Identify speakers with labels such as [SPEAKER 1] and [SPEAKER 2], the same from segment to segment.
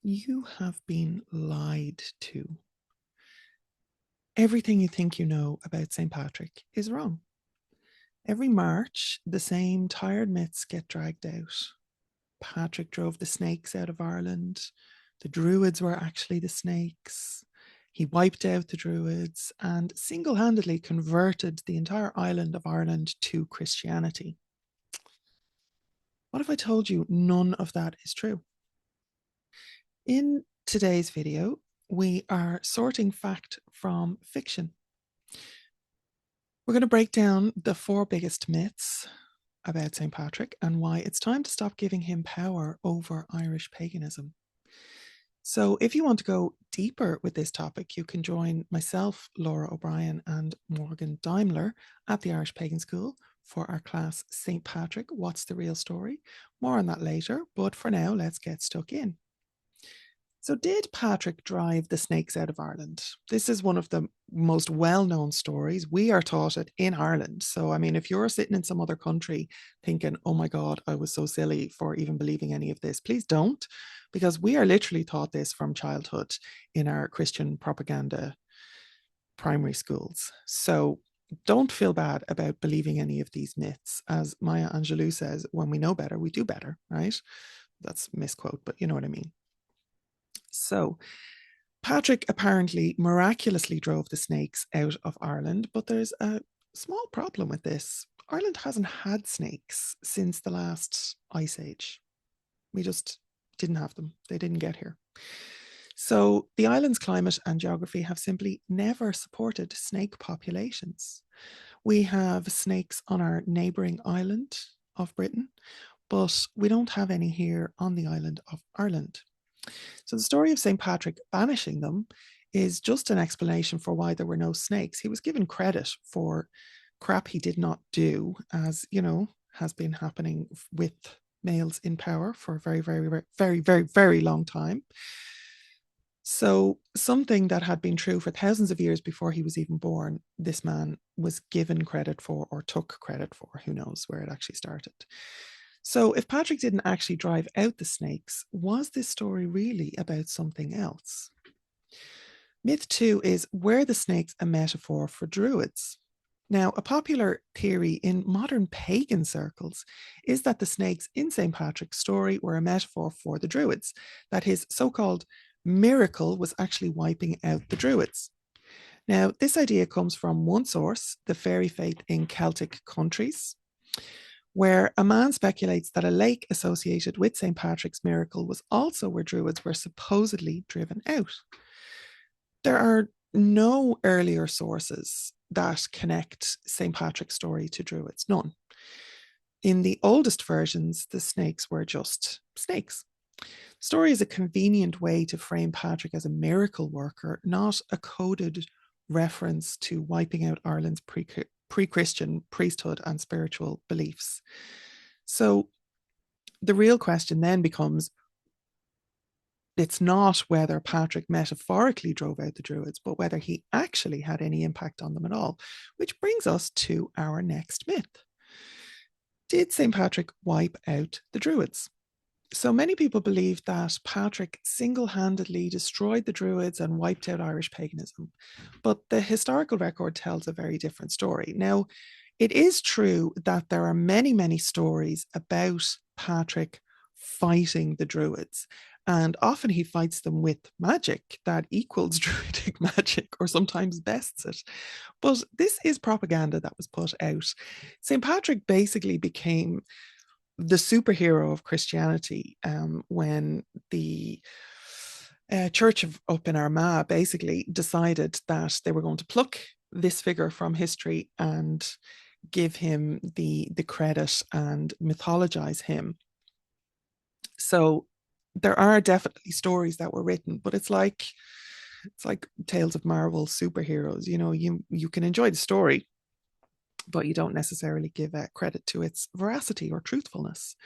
[SPEAKER 1] You have been lied to. Everything you think you know about St. Patrick is wrong. Every March, the same tired myths get dragged out. Patrick drove the snakes out of Ireland. The Druids were actually the snakes. He wiped out the Druids and single handedly converted the entire island of Ireland to Christianity. What if I told you none of that is true? In today's video, we are sorting fact from fiction. We're going to break down the 4 biggest myths about St. Patrick and why it's time to stop giving him power over Irish paganism. So if you want to go deeper with this topic, you can join myself, Lora O'Brien and Morgan Daimler at the Irish Pagan School for our class St. Patrick, What's the Real Story? More on that later, but for now, let's get stuck in. So did Patrick drive the snakes out of Ireland? This is one of the most well-known stories. We are taught it in Ireland. So, I mean, if you're sitting in some other country thinking, oh my God, I was so silly for even believing any of this, please don't, because we are literally taught this from childhood in our Christian propaganda primary schools. So don't feel bad about believing any of these myths. As Maya Angelou says, when we know better, we do better, right? That's a misquote, but you know what I mean. So Patrick apparently miraculously drove the snakes out of Ireland, but there's a small problem with this. Ireland hasn't had snakes since the last ice age. We just didn't have them. They didn't get here. So the island's climate and geography have simply never supported snake populations. We have snakes on our neighbouring island of Britain, but we don't have any here on the island of Ireland. So the story of St. Patrick banishing them is just an explanation for why there were no snakes. He was given credit for crap he did not do, as you know, has been happening with males in power for a very, very, very, very, very, very long time. So something that had been true for thousands of years before he was even born, this man was given credit for or took credit for. Who knows where it actually started. So if Patrick didn't actually drive out the snakes, was this story really about something else? Myth 2 is, were the snakes a metaphor for Druids? Now, a popular theory in modern pagan circles is that the snakes in St. Patrick's story were a metaphor for the Druids, that his so-called miracle was actually wiping out the Druids. Now, this idea comes from one source, the fairy faith in Celtic countries, where a man speculates that a lake associated with St. Patrick's miracle was also where Druids were supposedly driven out. There are no earlier sources that connect St. Patrick's story to Druids, none. In the oldest versions, the snakes were just snakes. The story is a convenient way to frame Patrick as a miracle worker, not a coded reference to wiping out Ireland's pre-Christian priesthood and spiritual beliefs. So the real question then becomes, it's not whether Patrick metaphorically drove out the Druids, but whether he actually had any impact on them at all, which brings us to our next myth. Did St. Patrick wipe out the Druids? So many people believe that Patrick single-handedly destroyed the Druids and wiped out Irish paganism, but the historical record tells a very different story. Now, it is true that there are many, many stories about Patrick fighting the Druids, and often he fights them with magic that equals Druidic magic or sometimes bests it. But this is propaganda that was put out. St. Patrick basically became the superhero of Christianity when the Church of up in Armagh basically decided that they were going to pluck this figure from history and give him the credit and mythologize him. So there are definitely stories that were written, but it's like Tales of Marvel superheroes. You know, you can enjoy the story, but you don't necessarily give credit to its veracity or truthfulness.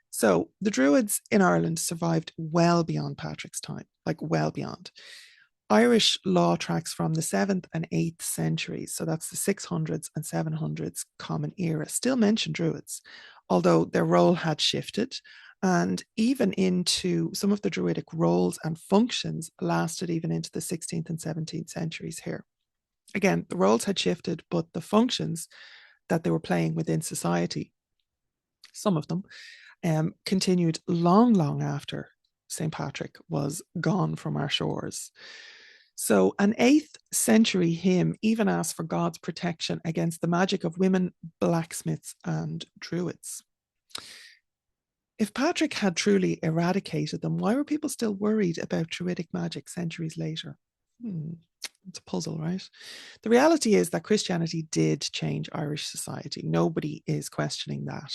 [SPEAKER 1] So the Druids in Ireland survived well beyond Patrick's time, like well beyond. Irish law tracks from the 7th and 8th centuries, so that's the 600s and 700s Common Era, still mention Druids, although their role had shifted And even into some of the Druidic roles and functions lasted even into the 16th and 17th centuries here. Again, the roles had shifted, but the functions that they were playing within society, some of them, continued long, long after St. Patrick was gone from our shores. So, an 8th century hymn even asked for God's protection against the magic of women, blacksmiths, and Druids. If Patrick had truly eradicated them, why were people still worried about Druidic magic centuries later? It's a puzzle, right? The reality is that Christianity did change Irish society. Nobody is questioning that.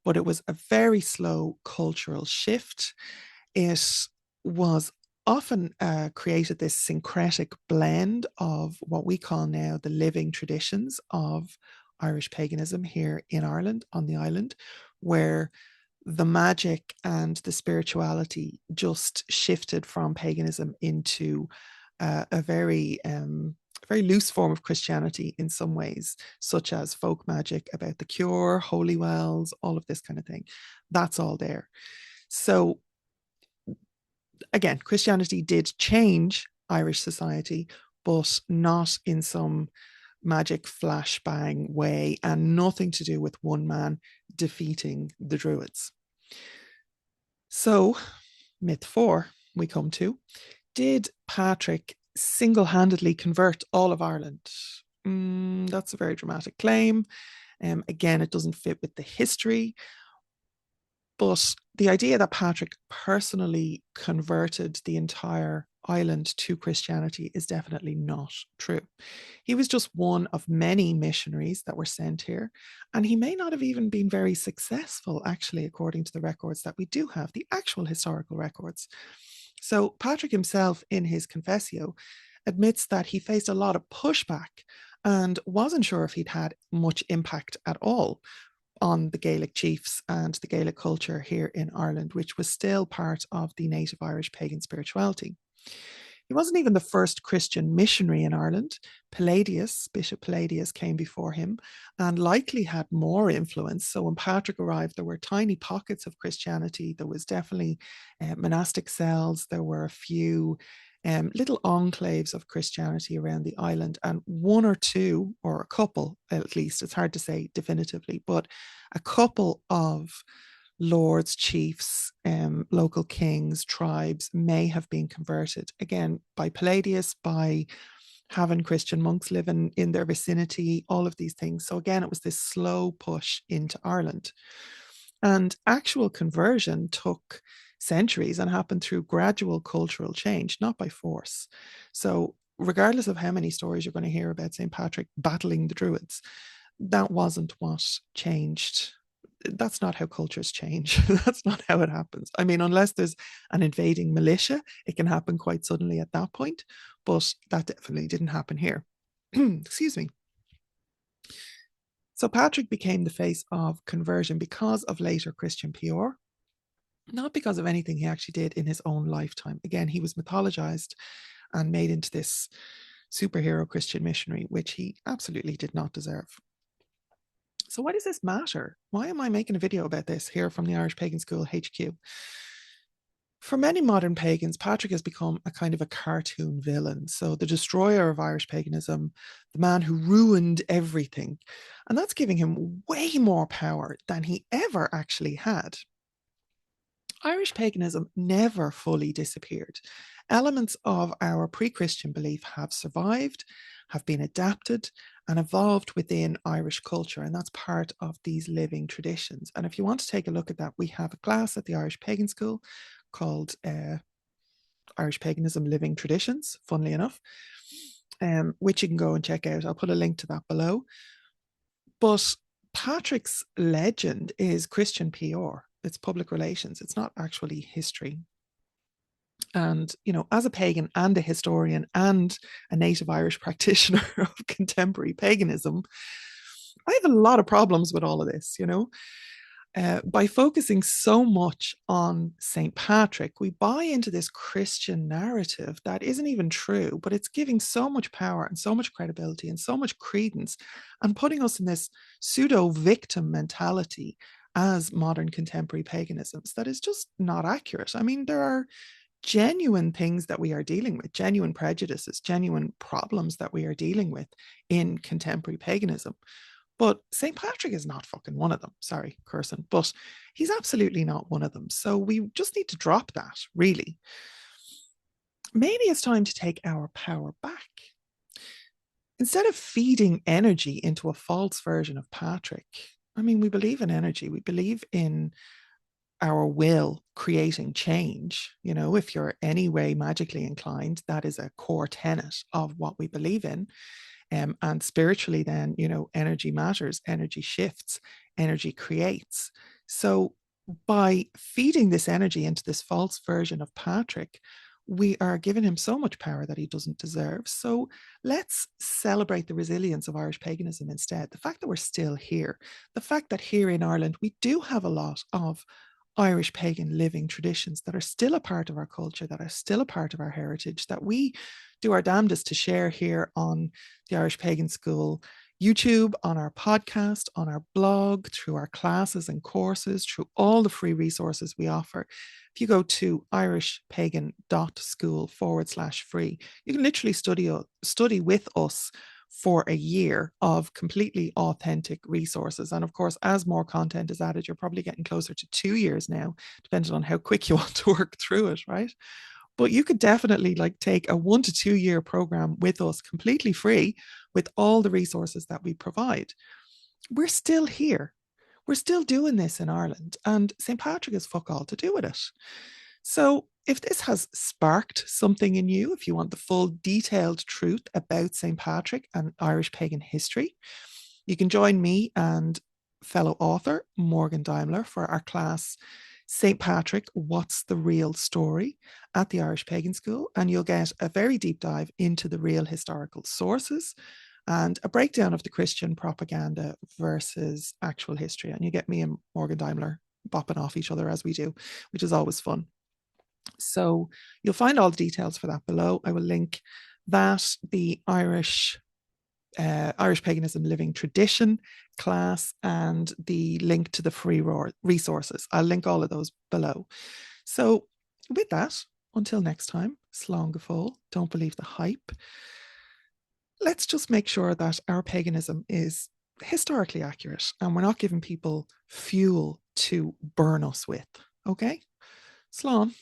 [SPEAKER 1] But it was a very slow cultural shift. It was often created this syncretic blend of what we call now the living traditions of Irish paganism here in Ireland, on the island, where the magic and the spirituality just shifted from paganism into a very loose form of Christianity in some ways, such as folk magic about the cure, holy wells, all of this kind of thing. That's all there. So again, Christianity did change Irish society, but not in some magic flashbang way, and nothing to do with one man defeating the Druids. So, myth 4, we come to. Did Patrick single-handedly convert all of Ireland? That's a very dramatic claim. Again, it doesn't fit with the history. But the idea that Patrick personally converted the entire island to Christianity is definitely not true. He was just one of many missionaries that were sent here, and he may not have even been very successful, actually, according to the records that we do have, the actual historical records. So Patrick himself, in his Confessio, admits that he faced a lot of pushback and wasn't sure if he'd had much impact at all on the Gaelic chiefs and the Gaelic culture here in Ireland, which was still part of the native Irish pagan spirituality. He wasn't even the first Christian missionary in Ireland. Palladius, Bishop Palladius, came before him and likely had more influence. So when Patrick arrived, there were tiny pockets of Christianity. There was definitely monastic cells. There were a few little enclaves of Christianity around the island, and one or two, or a couple at least, it's hard to say definitively, but a couple of lords, chiefs, local kings, tribes may have been converted, again, by Palladius, by having Christian monks living in their vicinity, all of these things. So again, it was this slow push into Ireland. And actual conversion took centuries and happened through gradual cultural change, not by force. So regardless of how many stories you're going to hear about St. Patrick battling the Druids, that wasn't what changed. That's not how cultures change. That's not how it happens. I mean, unless there's an invading militia, it can happen quite suddenly at that point, but that definitely didn't happen here. Excuse me. So Patrick became the face of conversion because of later Christian PR, not because of anything he actually did in his own lifetime. Again, he was mythologized and made into this superhero Christian missionary, which he absolutely did not deserve. So why does this matter? Why am I making a video about this here from the Irish Pagan School HQ? For many modern pagans, Patrick has become a kind of a cartoon villain. So the destroyer of Irish paganism, the man who ruined everything. And that's giving him way more power than he ever actually had. Irish paganism never fully disappeared. Elements of our pre-Christian belief have survived, have been adapted, and evolved within Irish culture. And that's part of these living traditions. And if you want to take a look at that, we have a class at the Irish Pagan School called Irish Paganism Living Traditions, funnily enough, which you can go and check out. I'll put a link to that below. But Patrick's legend is Christian PR. It's public relations. It's not actually history. And, you know, as a pagan and a historian and a native Irish practitioner of contemporary paganism, I have a lot of problems with all of this, you know. By focusing so much on St. Patrick, we buy into this Christian narrative that isn't even true, but it's giving so much power and so much credibility and so much credence and putting us in this pseudo victim mentality as modern contemporary paganisms that is just not accurate. I mean, there are genuine things that we are dealing with, genuine prejudices, genuine problems that we are dealing with in contemporary paganism. But St. Patrick is not fucking one of them. Sorry, cursing, but he's absolutely not one of them. So we just need to drop that, really. Maybe it's time to take our power back. Instead of feeding energy into a false version of Patrick, I mean, we believe in energy, we believe in our will creating change. You know, if you're any way magically inclined, that is a core tenet of what we believe in. And spiritually, then, you know, energy matters, energy shifts, energy creates. So by feeding this energy into this false version of Patrick, we are giving him so much power that he doesn't deserve. So let's celebrate the resilience of Irish paganism instead. The fact that we're still here, the fact that here in Ireland, we do have a lot of Irish pagan living traditions that are still a part of our culture, that are still a part of our heritage, that we do our damnedest to share here on the Irish Pagan School YouTube, on our podcast, on our blog, through our classes and courses, through all the free resources we offer. If you go to irishpagan.school/free, you can literally study with us for a year of completely authentic resources. And of course, as more content is added, you're probably getting closer to 2 years now, depending on how quick you want to work through it, right? But you could definitely like take a 1 to 2 year program with us completely free with all the resources that we provide. We're still here. We're still doing this in Ireland, and St. Patrick has fuck all to do with it. So if this has sparked something in you, if you want the full detailed truth about St. Patrick and Irish pagan history, you can join me and fellow author Morgan Daimler for our class St. Patrick, What's the Real Story at the Irish Pagan School. And you'll get a very deep dive into the real historical sources and a breakdown of the Christian propaganda versus actual history. And you get me and Morgan Daimler bopping off each other as we do, which is always fun. So you'll find all the details for that below. I will link that, the Irish Paganism Living Tradition class, and the link to the free resources. I'll link all of those below. So with that, until next time, slán go fóill, don't believe the hype. Let's just make sure that our paganism is historically accurate and we're not giving people fuel to burn us with. Okay? Slán.